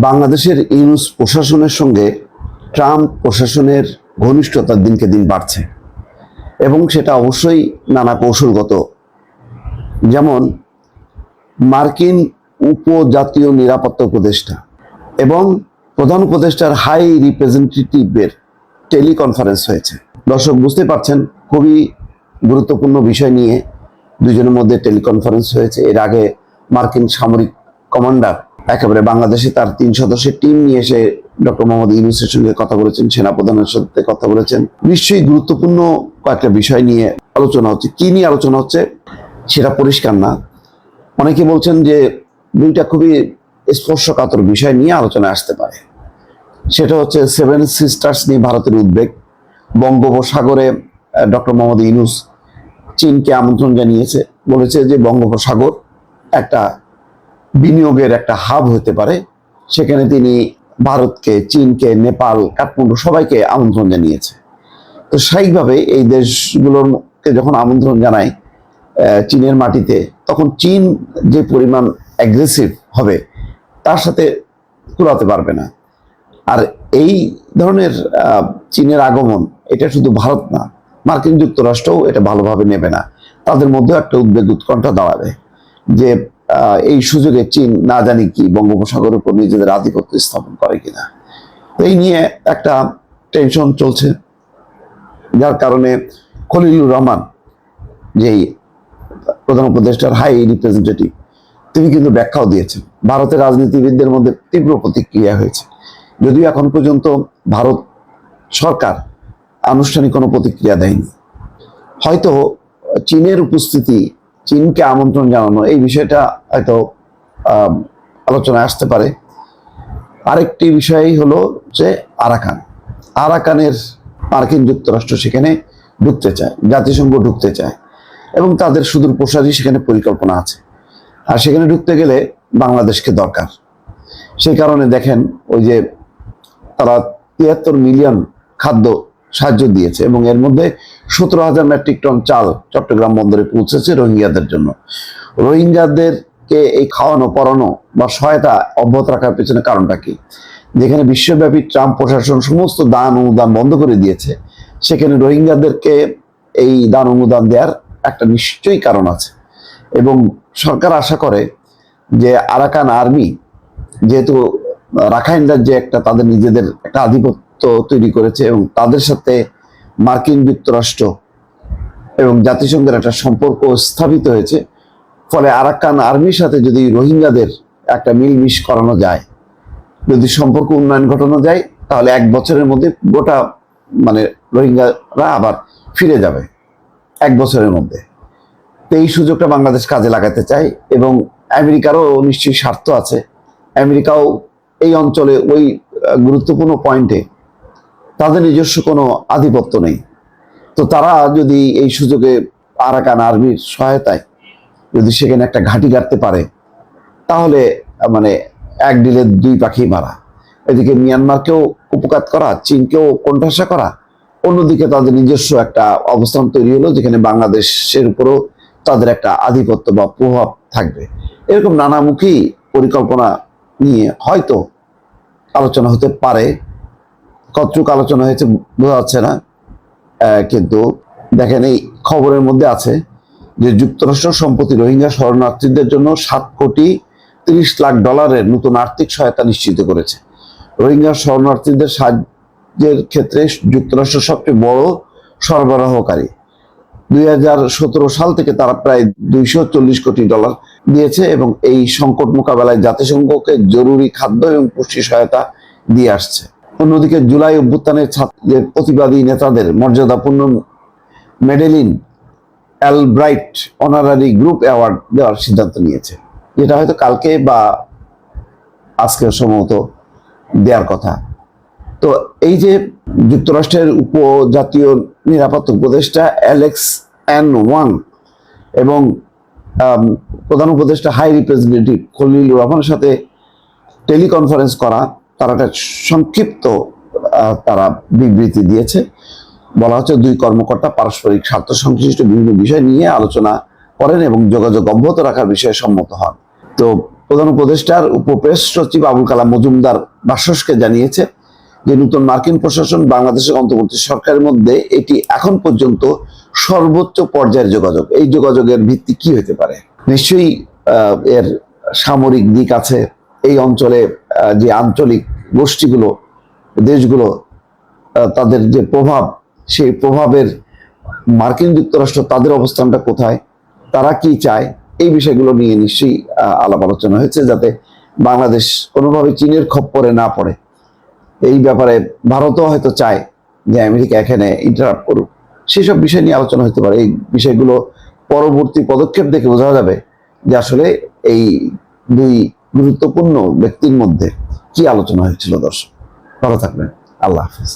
বাংলাদেশের ইউনূস প্রশাসনের সঙ্গে ট্রাম্প প্রশাসনের ঘনিষ্ঠতা দিনকে দিন বাড়ছে এবং সেটা অবশ্যই নানা কৌশলগত। যেমন মার্কিন উপজাতীয় নিরাপত্তা উপদেষ্টা এবং প্রধান উপদেষ্টার হাই রিপ্রেজেন্টেটিভের টেলিকনফারেন্স হয়েছে। দর্শক বুঝতে পারছেন, খুবই গুরুত্বপূর্ণ বিষয় নিয়ে দুজনের মধ্যে টেলিকনফারেন্স হয়েছে। এর আগে মার্কিন সামরিক কমান্ডার একেবারে বাংলাদেশে তার 3 সদস্যের টিম নিয়ে এসে ডক্টর মোহাম্মদ ইউনূসের সঙ্গে কথা বলেছেন, সেনাপ্রধানের সাথে কথা বলেছেন। নিশ্চয়ই গুরুত্বপূর্ণ কয়েকটা বিষয় নিয়ে আলোচনা হচ্ছে। কি নিয়ে আলোচনা হচ্ছে সেটা পরিষ্কার না। অনেকে বলছেন যে দুইটা খুবই স্পর্শকাতর বিষয় নিয়ে আলোচনায় আসতে পারে। সেটা হচ্ছে 7 সিস্টার্স নিয়ে ভারতের উদ্বেগ। বঙ্গোপসাগরে ডক্টর মোহাম্মদ ইউনূস চীনকে আমন্ত্রণ জানিয়েছে, বলেছে যে বঙ্গোপসাগর একটা বিনিয়োগের একটা হাব হতে পারে। সেখানে তিনি ভারতকে, চীনকে, নেপাল, কাঠমান্ডু সবাইকে আমন্ত্রণ জানিয়েছে। তো স্বাভাবিকভাবে এই দেশগুলোকে যখন আমন্ত্রণ জানায় চীনের মাটিতে, তখন চীন যে পরিমাণ অ্যাগ্রেসিভ হবে তার সাথে কুলাতে পারবে না। আর এই ধরনের চীনের আগমন, এটা শুধু ভারত না, মার্কিন যুক্তরাষ্ট্রও এটা ভালোভাবে নেবে না। তাদের মধ্যে একটা উদ্বেগ উৎকণ্ঠা দাঁড়াবে যে এই সুযোগে চীন না জানি কি বঙ্গোপসাগরের উপর নিজেদের আধিপত্য স্থাপন করে কিনা। এই নিয়ে একটা টেনশন চলছে, যার কারণে খলিলুর রহমান, যেই প্রধান উপদেষ্টার হাই রিপ্রেজেন্টেটিভ, তিনি কিন্তু ব্যাখ্যাও দিয়েছেন। ভারতের রাজনীতিবিদদের মধ্যে তীব্র প্রতিক্রিয়া হয়েছে, যদিও এখন পর্যন্ত ভারত সরকার আনুষ্ঠানিক কোনো প্রতিক্রিয়া দেয়নি। হয়তো চীনের উপস্থিতি, চীনকে আমন্ত্রণ জানানো, এই বিষয়টা হয়তো আলোচনায় আসতে পারে। আরেকটি বিষয় হলো যে আরাকানের মার্কিন যুক্তরাষ্ট্র সেখানে ঢুকতে চায়, জাতিসংঘ ঢুকতে চায় এবং তাদের সুদূর প্রসারী সেখানে পরিকল্পনা আছে। আর সেখানে ঢুকতে গেলে বাংলাদেশকে দরকার। সেই কারণে দেখেন, ওই যে তারা 73 মিলিয়ন খাদ্য সাহায্য দিয়েছে এবং এর মধ্যে 17,000 মেট্রিক টন চাল চট্টগ্রাম বন্দরে পৌঁছেছে রোহিঙ্গাদের জন্য। রোহিঙ্গাদেরকে এই খাওয়ানো, পরানো বা সহায়তা অব্যাহত রাখার পেছনে কারণটা কি? যেখানে বিশ্বব্যাপী ট্রাম্প প্রশাসন সমস্ত দান অনুদান বন্ধ করে দিয়েছে, সেখানে রোহিঙ্গাদেরকে এই দান অনুদান দেওয়ার একটা নিশ্চয়ই কারণ আছে। এবং সরকার আশা করে যে আরাকান আর্মি, যেহেতু রাখাইন রাজ্যে একটা তাদের নিজেদের একটা আধিপত্য তৈরি করেছে এবং তাদের সাথে মার্কিন যুক্তরাষ্ট্র এবং জাতিসংঘের একটা সম্পর্ক স্থাপিত হয়েছে, ফলে আরাকান আর্মির সাথে যদি রোহিঙ্গাদের একটা মিলমিশ করানো যায়, যদি সম্পর্ক উন্নয়ন ঘটানো যায়, তাহলে 1 বছরের মধ্যে গোটা রোহিঙ্গারা আবার ফিরে যাবে 1 বছরের মধ্যে। তো এই সুযোগটা বাংলাদেশ কাজে লাগাতে চায় এবং আমেরিকারও নিশ্চয়ই স্বার্থ আছে। আমেরিকাও এই অঞ্চলে ওই গুরুত্বপূর্ণ পয়েন্টে তাদের নিজস্ব কোনো আধিপত্য নেই। তো তারা যদি এই সুযোগে আরাকান আর্মির সহায়তায় যদি সেখানে একটা ঘাঁটি গাড়তে পারে, তাহলে এক ডিলে 2 পাখি মারা। এদিকে মিয়ানমারকেও উপকাত করা, চীনকেও কোণঠাসা করা, অন্যদিকে তাদের নিজস্ব একটা অবস্থান তৈরি হলো যেখানে বাংলাদেশের উপরও তাদের একটা আধিপত্য বা প্রভাব থাকবে। এরকম নানামুখী পরিকল্পনা নিয়ে হয়তো আলোচনা হতে পারে। কতটুকু আলোচনা হয়েছে বোঝা যাচ্ছে না, কিন্তু দেখেন এই খবরের মধ্যে আছে যে যুক্তরাষ্ট্র সম্প্রতি রোহিঙ্গা শরণার্থীদের জন্য $7.30 কোটি নতুন আর্থিক সহায়তা নিশ্চিত করেছে। রোহিঙ্গা শরণার্থীদের সাহায্যের ক্ষেত্রে যুক্তরাষ্ট্র সবচেয়ে বড় সরবরাহকারী। 2017 সাল থেকে তারা প্রায় $240 কোটি দিয়েছে এবং এই সংকট মোকাবেলায় জাতিসংঘকে জরুরি খাদ্য এবং পুষ্টি সহায়তা দিয়ে আসছে। অন্যদিকে জুলাই অভ্যুত্থানের ছাত্রদের প্রতিবাদী নেতাদের মর্যাদাপূর্ণ মেডেলিন অ্যালব্রাইট অনারারি গ্রুপ অ্যাওয়ার্ড দেওয়ার সিদ্ধান্ত নিয়েছে, যেটা হয়তো কালকে বা আজকে সম্ভবত দেওয়ার কথা। তো এই যে যুক্তরাষ্ট্রের উপজাতীয় নিরাপত্তা উপদেষ্টা অ্যালেক্স অ্যান ওয়াং এবং প্রধান উপদেষ্টা হাই রিপ্রেজেন্টেটিভ খলিলুর রহমানের সাথে টেলিকনফারেন্স করা, তারা একটা সংক্ষিপ্ত তারা বিবৃতি দিয়েছে। বলা হচ্ছে 2 কর্মকর্তা পারস্পরিক স্বার্থ সংশ্লিষ্ট বিভিন্ন বিষয় নিয়ে আলোচনা করেন এবং যোগাযোগ অব্যাহত রাখার বিষয়ে সম্মত হন। তো প্রধান উপদেষ্টার উপপ্রেস সচিব আবুল কালাম মজুমদার বাসসকে জানিয়েছে যে নতুন মার্কিন প্রশাসন বাংলাদেশের অন্তর্বর্তী সরকারের মধ্যে এটি এখন পর্যন্ত সর্বোচ্চ পর্যায়ের যোগাযোগ। এই যোগাযোগের ভিত্তি কি হতে পারে? নিশ্চয়ই এর সামরিক দিক আছে। এই অঞ্চলে যে আঞ্চলিক গোষ্ঠীগুলো, দেশগুলো, তাদের যে প্রভাব, সেই প্রভাবের মার্কিন যুক্তরাষ্ট্র তাদের অবস্থানটা কোথায়, তারা কি চায়, এই বিষয়গুলো নিয়ে নিশ্চয়ই আলাপ আলোচনা হয়েছে, যাতে বাংলাদেশ কোনোভাবে চীনের খপ্পরে না পড়ে। এই ব্যাপারে ভারতও হয়তো চায় যে আমেরিকা এখানে ইন্টারাপ্ট করুক। সেসব বিষয় নিয়ে আলোচনা হতে পারে। এই বিষয়গুলো পরবর্তী পদক্ষেপ দেখে বোঝা যাবে যে আসলে এই দুই গুরুত্বপূর্ণ ব্যক্তির মধ্যে কি আলোচনা হয়েছিল। দর্শক ভালো থাকবেন, আল্লাহ হাফিজ।